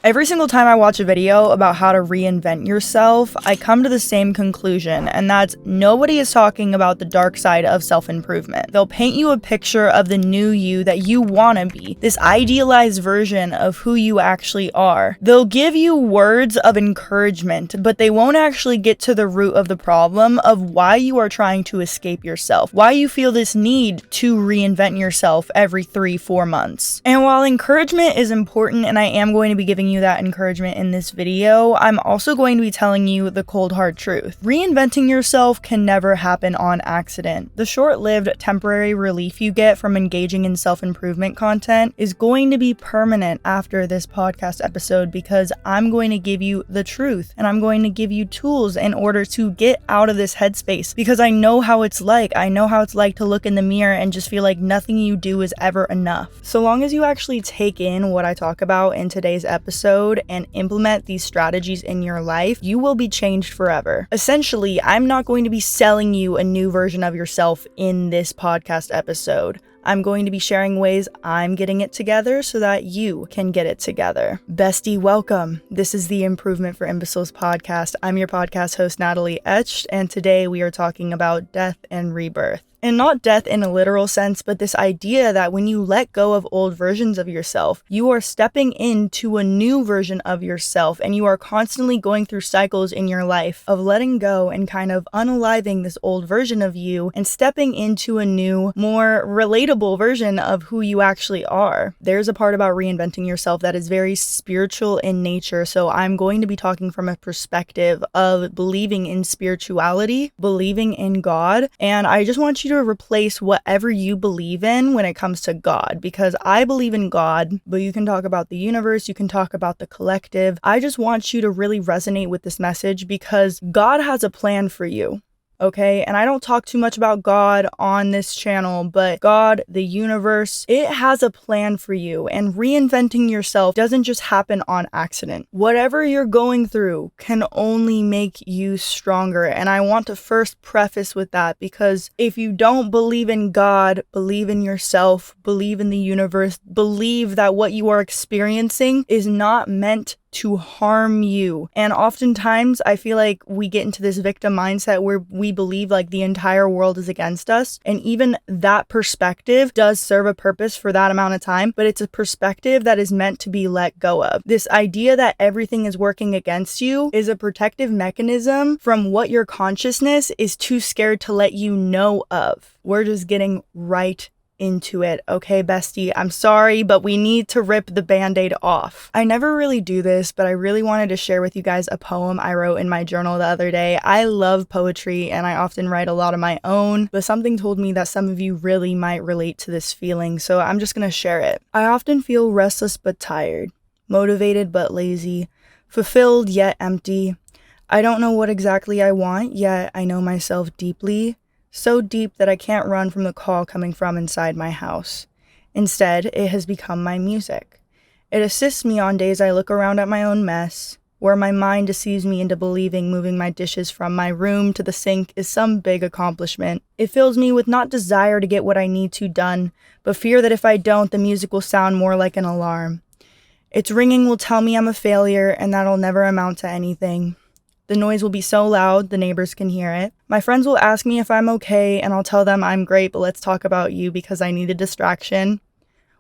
Every single time I watch a video about how to reinvent yourself, I come to the same conclusion, and that's nobody is talking about the dark side of self-improvement. They'll paint you a picture of the new you that you want to be, this idealized version of who you actually are. They'll give you words of encouragement, but they won't actually get to the root of the problem of why you are trying to escape yourself, why you feel this need to reinvent yourself every 3-4 months. And while encouragement is important, and I am going to be giving you that encouragement in this video, I'm also going to be telling you the cold hard truth. Reinventing yourself can never happen on accident. The short-lived temporary relief you get from engaging in self-improvement content is going to be permanent after this podcast episode, because I'm going to give you the truth and I'm going to give you tools in order to get out of this headspace, because I know how it's like. I know how it's like to look in the mirror and just feel like nothing you do is ever enough. So long as you actually take in what I talk about in today's episode and implement these strategies in your life, you will be changed forever. Essentially, I'm not going to be selling you a new version of yourself in this podcast episode. I'm going to be sharing ways I'm getting it together so that you can get it together. Bestie, welcome. This is the Improvement for Imbeciles podcast. I'm your podcast host, Natalie Etched, and today we are talking about death and rebirth. And not death in a literal sense, but this idea that when you let go of old versions of yourself, you are stepping into a new version of yourself, and you are constantly going through cycles in your life of letting go and kind of unaliving this old version of you and stepping into a new, more relatable version of who you actually are. There's a part about reinventing yourself that is very spiritual in nature, so I'm going to be talking from a perspective of believing in spirituality, believing in God, and I just want you to replace whatever you believe in when it comes to God, because I believe in God, but you can talk about the universe, you can talk about the collective. I just want you to really resonate with this message because God has a plan for you. Okay, and I don't talk too much about God on this channel, but God, the universe, it has a plan for you, and reinventing yourself doesn't just happen on accident. Whatever you're going through can only make you stronger, and I want to first preface with that, because if you don't believe in God, believe in yourself, believe in the universe, believe that what you are experiencing is not meant to harm you. And oftentimes I feel like we get into this victim mindset where we believe like the entire world is against us, and even that perspective does serve a purpose for that amount of time, but it's a perspective that is meant to be let go of. This idea that everything is working against you is a protective mechanism from what your consciousness is too scared to let you know of. We're just getting right into it, okay, bestie? I'm sorry, but we need to rip the band-aid off. I never really do this, but I really wanted to share with you guys a poem I wrote in my journal the other day. I love poetry, and I often write a lot of my own, but something told me that some of you really might relate to this feeling, so I'm just gonna share it. I often feel restless but tired, motivated but lazy, fulfilled yet empty. I don't know what exactly I want, yet I know myself deeply. So deep that I can't run from the call coming from inside my house. Instead, it has become my music. It assists me on days I look around at my own mess, where my mind deceives me into believing moving my dishes from my room to the sink is some big accomplishment. It fills me with not desire to get what I need to done, but fear that if I don't, the music will sound more like an alarm. Its ringing will tell me I'm a failure and that'll never amount to anything. The noise will be so loud, the neighbors can hear it. My friends will ask me if I'm okay, and I'll tell them I'm great, but let's talk about you because I need a distraction.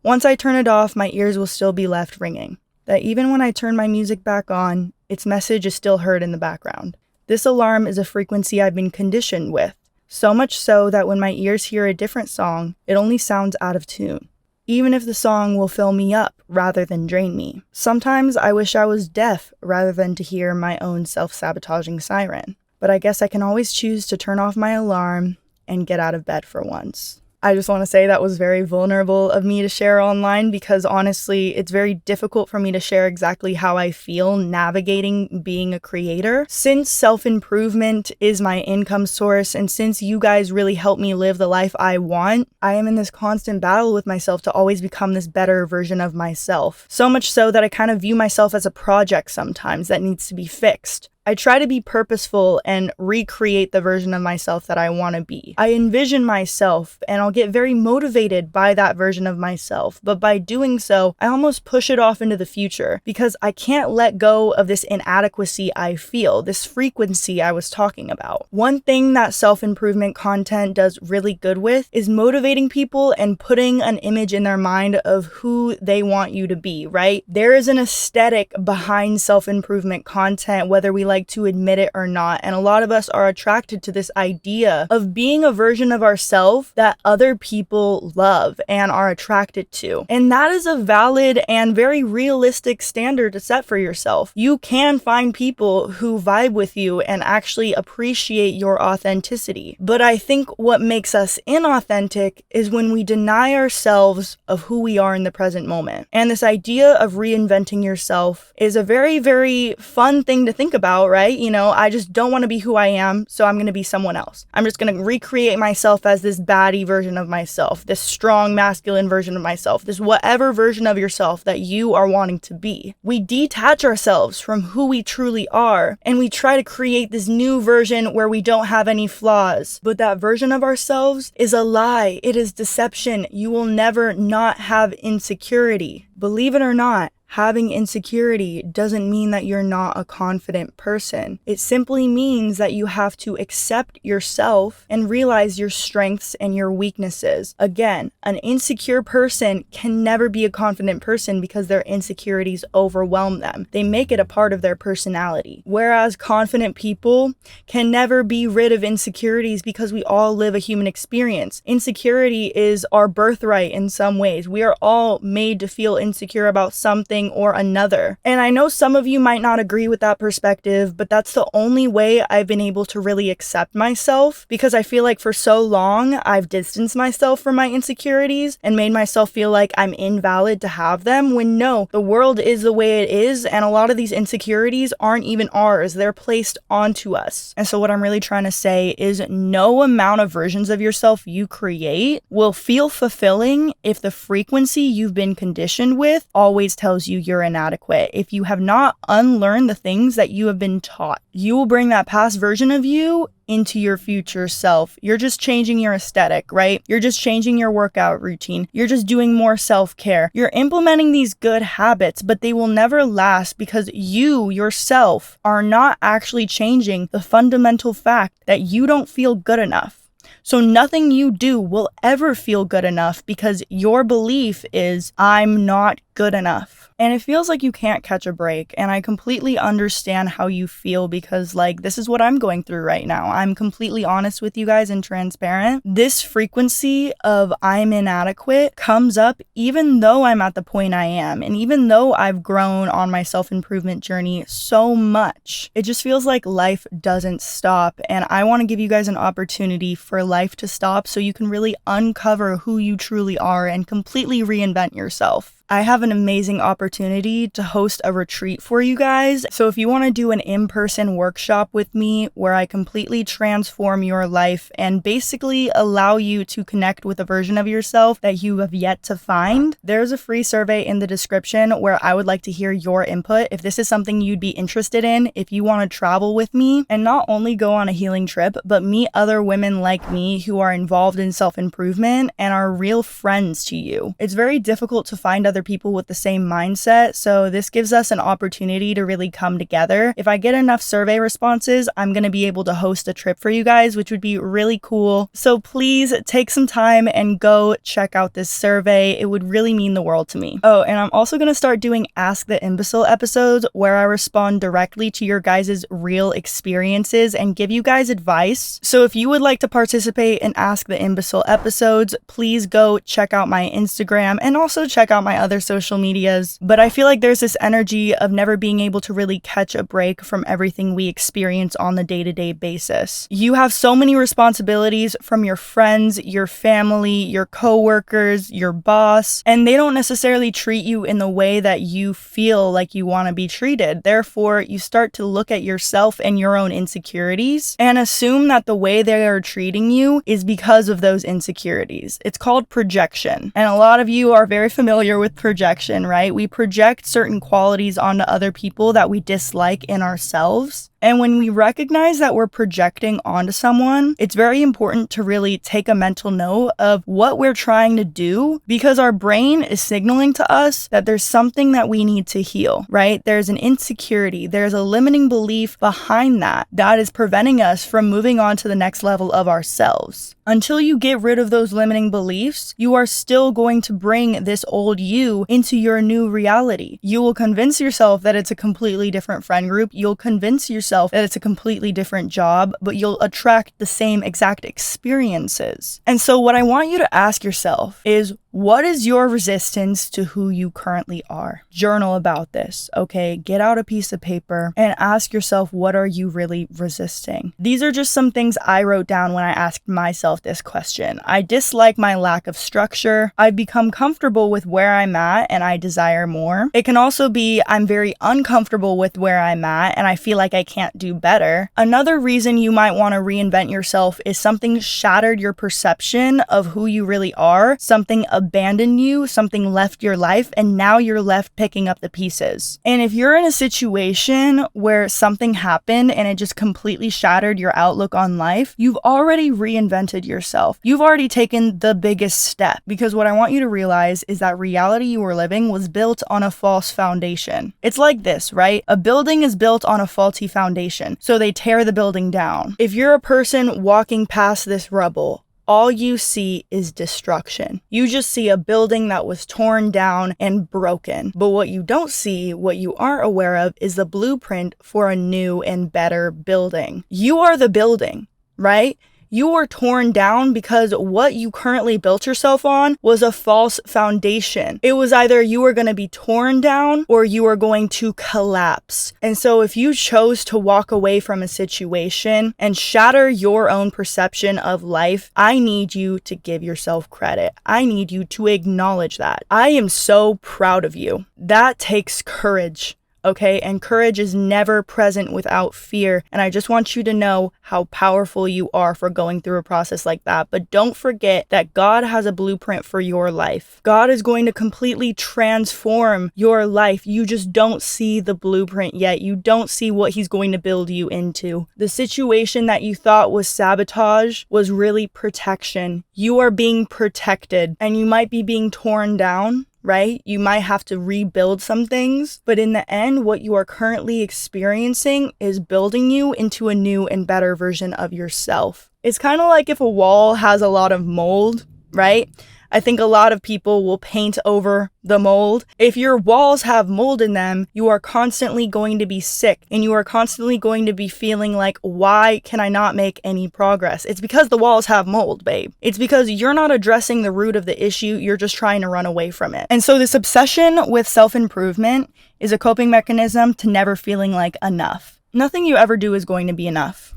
Once I turn it off, my ears will still be left ringing. That even when I turn my music back on, its message is still heard in the background. This alarm is a frequency I've been conditioned with, so much so that when my ears hear a different song, it only sounds out of tune. Even if the song will fill me up rather than drain me. Sometimes I wish I was deaf rather than to hear my own self-sabotaging siren. But I guess I can always choose to turn off my alarm and get out of bed for once. I just want to say that was very vulnerable of me to share online, because honestly, it's very difficult for me to share exactly how I feel navigating being a creator. Since self-improvement is my income source, and since you guys really help me live the life I want, I am in this constant battle with myself to always become this better version of myself. So much so that I kind of view myself as a project sometimes that needs to be fixed. I try to be purposeful and recreate the version of myself that I want to be. I envision myself and I'll get very motivated by that version of myself. But by doing so, I almost push it off into the future because I can't let go of this inadequacy I feel, this frequency I was talking about. One thing that self-improvement content does really good with is motivating people and putting an image in their mind of who they want you to be, right? There is an aesthetic behind self-improvement content, whether we like to admit it or not. And a lot of us are attracted to this idea of being a version of ourselves that other people love and are attracted to. And that is a valid and very realistic standard to set for yourself. You can find people who vibe with you and actually appreciate your authenticity. But I think what makes us inauthentic is when we deny ourselves of who we are in the present moment. And this idea of reinventing yourself is a very, very fun thing to think about, right? I just don't want to be who I am, so I'm going to be someone else. I'm just going to recreate myself as this baddie version of myself, this strong masculine version of myself, this whatever version of yourself that you are wanting to be. We detach ourselves from who we truly are, and we try to create this new version where we don't have any flaws. But that version of ourselves is a lie. It is deception. You will never not have insecurity. Believe it or not, having insecurity doesn't mean that you're not a confident person. It simply means that you have to accept yourself and realize your strengths and your weaknesses. Again, an insecure person can never be a confident person because their insecurities overwhelm them. They make it a part of their personality. Whereas confident people can never be rid of insecurities because we all live a human experience. Insecurity is our birthright in some ways. We are all made to feel insecure about something or another. And I know some of you might not agree with that perspective, but that's the only way I've been able to really accept myself, because I feel like for so long I've distanced myself from my insecurities and made myself feel like I'm invalid to have them, when no, the world is the way it is, and a lot of these insecurities aren't even ours. They're placed onto us. And so what I'm really trying to say is no amount of versions of yourself you create will feel fulfilling if the frequency you've been conditioned with always tells you you're inadequate. If you have not unlearned the things that you have been taught, you will bring that past version of you into your future self. You're just changing your aesthetic, right? You're just changing your workout routine. You're just doing more self-care. You're implementing these good habits, but they will never last because you yourself are not actually changing the fundamental fact that you don't feel good enough. So nothing you do will ever feel good enough because your belief is, I'm not good enough. And it feels like you can't catch a break. And I completely understand how you feel because, this is what I'm going through right now. I'm completely honest with you guys and transparent. This frequency of I'm inadequate comes up even though I'm at the point I am. And even though I've grown on my self-improvement journey so much, it just feels like life doesn't stop. And I want to give you guys an opportunity for life to stop so you can really uncover who you truly are and completely reinvent yourself. I have an amazing opportunity to host a retreat for you guys. So if you want to do an in-person workshop with me where I completely transform your life and basically allow you to connect with a version of yourself that you have yet to find, there's a free survey in the description where I would like to hear your input. If this is something you'd be interested in, if you want to travel with me and not only go on a healing trip, but meet other women like me who are involved in self-improvement and are real friends to you. It's very difficult to find other people with the same mindset, so this gives us an opportunity to really come together. If I get enough survey responses, I'm going to be able to host a trip for you guys, which would be really cool. So please take some time and go check out this survey. It would really mean the world to me. Oh, and I'm also going to start doing Ask the Imbecile episodes where I respond directly to your guys' real experiences and give you guys advice. So if you would like to participate in Ask the Imbecile episodes, please go check out my Instagram and also check out my other social medias. But I feel like there's this energy of never being able to really catch a break from everything we experience on the day-to-day basis. You have so many responsibilities from your friends, your family, your coworkers, your boss, and they don't necessarily treat you in the way that you feel like you want to be treated. Therefore, you start to look at yourself and your own insecurities and assume that the way they are treating you is because of those insecurities. It's called projection. And a lot of you are very familiar with with projection, right? We project certain qualities onto other people that we dislike in ourselves. And when we recognize that we're projecting onto someone, it's very important to really take a mental note of what we're trying to do, because our brain is signaling to us that there's something that we need to heal, right? There's an insecurity, there's a limiting belief behind that is preventing us from moving on to the next level of ourselves. Until you get rid of those limiting beliefs, you are still going to bring this old you into your new reality. You will convince yourself that it's a completely different friend group. You'll convince yourself that it's a completely different job, but you'll attract the same exact experiences. And so what I want you to ask yourself is, what is your resistance to who you currently are? Journal about this, okay? Get out a piece of paper and ask yourself, what are you really resisting? These are just some things I wrote down when I asked myself this question. I dislike my lack of structure. I've become comfortable with where I'm at and I desire more. It can also be I'm very uncomfortable with where I'm at and I feel like I can't do better. Another reason you might want to reinvent yourself is something shattered your perception of who you really are, something abandoned you, something left your life, and now you're left picking up the pieces. And if you're in a situation where something happened and it just completely shattered your outlook on life, you've already reinvented yourself. You've already taken the biggest step, because what I want you to realize is that reality you were living was built on a false foundation. It's like this, right? A building is built on a faulty foundation, so they tear the building down. If you're a person walking past this rubble, all you see is destruction. You just see a building that was torn down and broken. But what you don't see, what you aren't aware of, is the blueprint for a new and better building. You are the building, right? You were torn down because what you currently built yourself on was a false foundation. It was either you were going to be torn down or you were going to collapse. And so if you chose to walk away from a situation and shatter your own perception of life, I need you to give yourself credit. I need you to acknowledge that. I am so proud of you. That takes courage. Okay, and courage is never present without fear. And I just want you to know how powerful you are for going through a process like that. But don't forget that God has a blueprint for your life. God is going to completely transform your life. You just don't see the blueprint yet. You don't see what he's going to build you into. The situation that you thought was sabotage was really protection. You are being protected, and you might be being torn down, right? You might have to rebuild some things, but in the end, what you are currently experiencing is building you into a new and better version of yourself. It's kind of like if a wall has a lot of mold, right? I think a lot of people will paint over the mold. If your walls have mold in them, you are constantly going to be sick and you are constantly going to be feeling like, why can I not make any progress? It's because the walls have mold, babe. It's because you're not addressing the root of the issue. You're just trying to run away from it. And so this obsession with self-improvement is a coping mechanism to never feeling like enough. Nothing you ever do is going to be enough.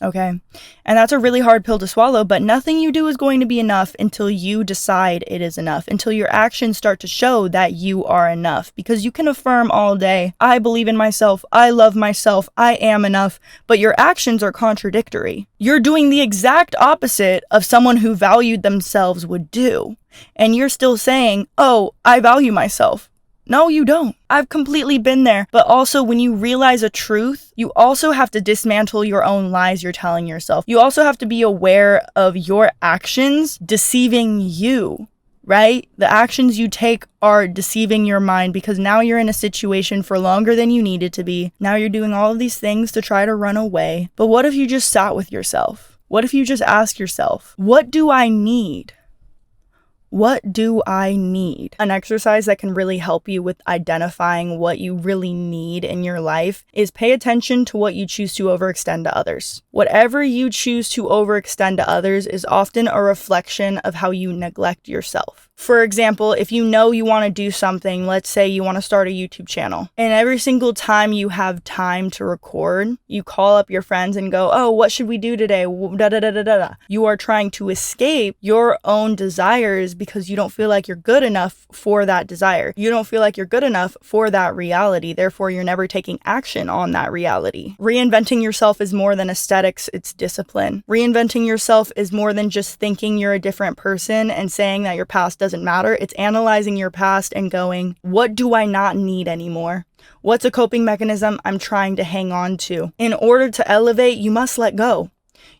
Okay. And that's a really hard pill to swallow, but nothing you do is going to be enough until you decide it is enough, until your actions start to show that you are enough. Because you can affirm all day, I believe in myself, I love myself, I am enough, but your actions are contradictory. You're doing the exact opposite of someone who valued themselves would do. And you're still saying, oh, I value myself. No, you don't. I've completely been there. But also, when you realize a truth, you also have to dismantle your own lies you're telling yourself. You also have to be aware of your actions deceiving you, right? The actions you take are deceiving your mind, because now you're in a situation for longer than you needed to be. Now you're doing all of these things to try to run away. But what if you just sat with yourself? What if you just ask yourself, what do I need? What do I need? An exercise that can really help you with identifying what you really need in your life is pay attention to what you choose to overextend to others. Whatever you choose to overextend to others is often a reflection of how you neglect yourself. For example, if you know you want to do something, let's say you want to start a YouTube channel, and every single time you have time to record, you call up your friends and go, oh, what should we do today? Da, da, da, da, da, da. You are trying to escape your own desires because you don't feel like you're good enough for that desire. You don't feel like you're good enough for that reality. Therefore, you're never taking action on that reality. Reinventing yourself is more than aesthetics, it's discipline. Reinventing yourself is more than just thinking you're a different person and saying that your past doesn't doesn't matter. It's analyzing your past and going, what do I not need anymore? What's a coping mechanism I'm trying to hang on to? In order to elevate, you must let go.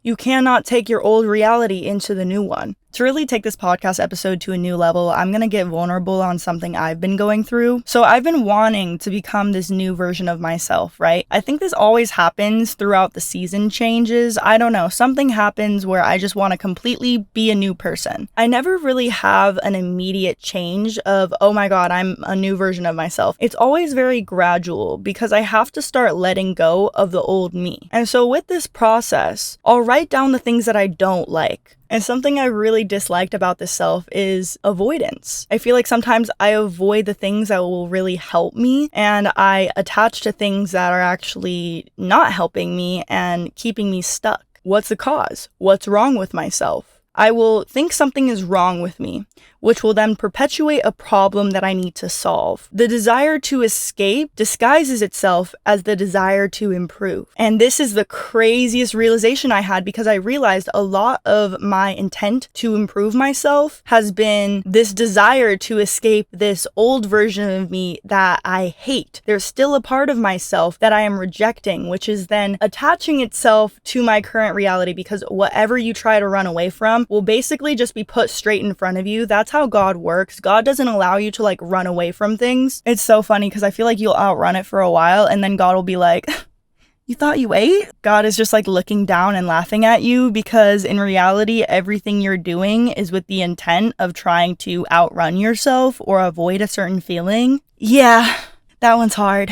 You cannot take your old reality into the new one. To really take this podcast episode to a new level, I'm going to get vulnerable on something I've been going through. So I've been wanting to become this new version of myself, right? I think this always happens throughout the season changes. I don't know, something happens where I just want to completely be a new person. I never really have an immediate change of, oh my God, I'm a new version of myself. It's always very gradual because I have to start letting go of the old me. And so with this process, I'll write down the things that I don't like. And something I really disliked about this self is avoidance. I feel like sometimes I avoid the things that will really help me, and I attach to things that are actually not helping me and keeping me stuck. What's the cause? What's wrong with myself? I will think something is wrong with me, which will then perpetuate a problem that I need to solve. The desire to escape disguises itself as the desire to improve. And this is the craziest realization I had, because I realized a lot of my intent to improve myself has been this desire to escape this old version of me that I hate. There's still a part of myself that I am rejecting, which is then attaching itself to my current reality, because whatever you try to run away from will basically just be put straight in front of you. That's how God works. God doesn't allow you to run away from things. It's so funny because I feel like you'll outrun it for a while and then God will be like, you thought you ate? God is just looking down and laughing at you, because in reality, everything you're doing is with the intent of trying to outrun yourself or avoid a certain feeling. Yeah, that one's hard.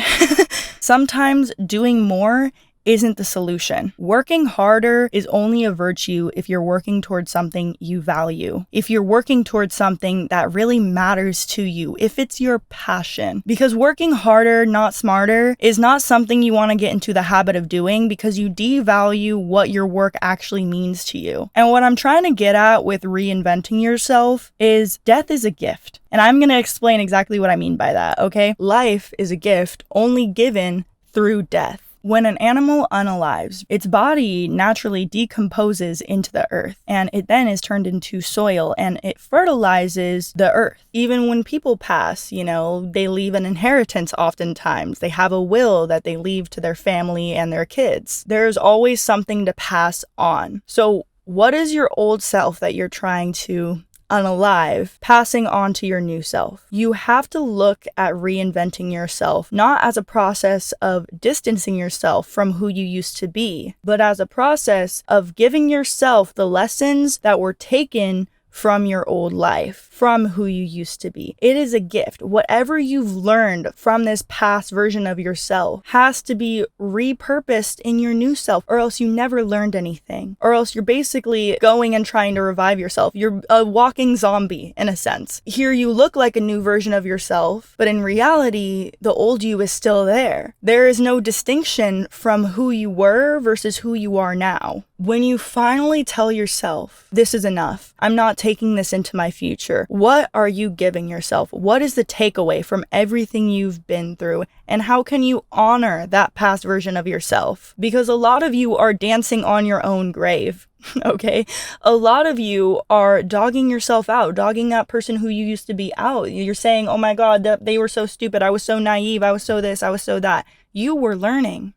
Sometimes doing more isn't the solution. Working harder is only a virtue if you're working towards something you value. If you're working towards something that really matters to you, if it's your passion. Because working harder, not smarter, is not something you want to get into the habit of doing, because you devalue what your work actually means to you. And what I'm trying to get at with reinventing yourself is death is a gift. And I'm going to explain exactly what I mean by that, okay? Life is a gift only given through death. When an animal unalives, its body naturally decomposes into the earth, and it then is turned into soil, and it fertilizes the earth. Even when people pass, they leave an inheritance oftentimes. They have a will that they leave to their family and their kids. There's always something to pass on. So what is your old self that you're trying to unalive, passing on to your new self? You have to look at reinventing yourself not as a process of distancing yourself from who you used to be, but as a process of giving yourself the lessons that were taken from your old life, from who you used to be. It is a gift. Whatever you've learned from this past version of yourself has to be repurposed in your new self, or else you never learned anything. Or else you're basically going and trying to revive yourself. You're a walking zombie, in a sense. Here you look like a new version of yourself, but in reality, the old you is still there. There is no distinction from who you were versus who you are now. When you finally tell yourself, this is enough, I'm not taking this into my future, what are you giving yourself? What is the takeaway from everything you've been through? And how can you honor that past version of yourself? Because a lot of you are dancing on your own grave. Okay? A lot of you are dogging yourself out, dogging that person who you used to be out. You're saying, oh my God, they were so stupid. I was so naive. I was so this. I was so that. You were learning.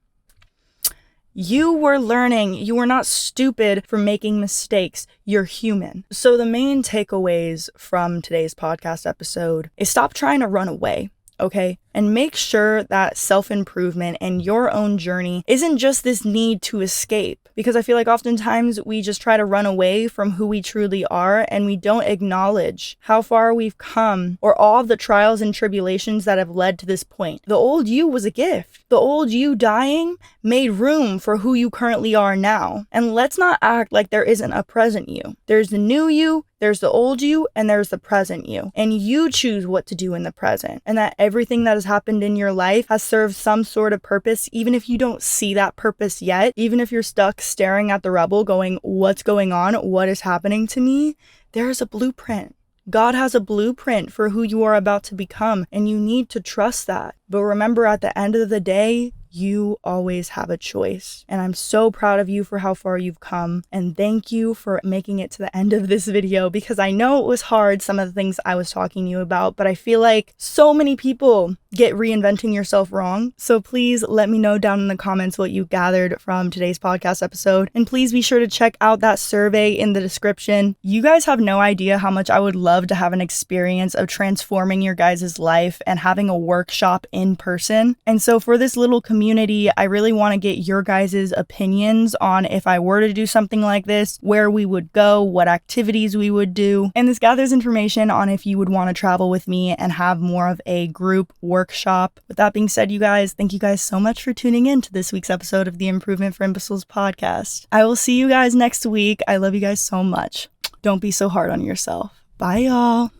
You were learning. You were not stupid for making mistakes. You're human. So the main takeaways from today's podcast episode is stop trying to run away, okay? And make sure that self-improvement and your own journey isn't just this need to escape. Because I feel like oftentimes we just try to run away from who we truly are, and we don't acknowledge how far we've come or all of the trials and tribulations that have led to this point. The old you was a gift. The old you dying made room for who you currently are now. And let's not act like there isn't a present you. There's the new you, there's the old you, and there's the present you. And you choose what to do in the present. And that everything that has happened in your life has served some sort of purpose, even if you don't see that purpose yet. Even if you're stuck staring at the rubble going, what's going on? What is happening to me? There's a blueprint. God has a blueprint for who you are about to become, and you need to trust that. But remember, at the end of the day, you always have a choice. And I'm so proud of you for how far you've come. And thank you for making it to the end of this video, because I know it was hard, some of the things I was talking to you about, but I feel like so many people get reinventing yourself wrong. So please let me know down in the comments what you gathered from today's podcast episode. And please be sure to check out that survey in the description. You guys have no idea how much I would love to have an experience of transforming your guys' life and having a workshop in person. And so for this little community, I really want to get your guys' opinions on if I were to do something like this, where we would go, what activities we would do. And this gathers information on if you would want to travel with me and have more of a group workshop. With that being said, you guys, thank you guys so much for tuning in to this week's episode of the Improvement for Imbeciles podcast. I will see you guys next week. I love you guys so much. Don't be so hard on yourself. Bye, y'all.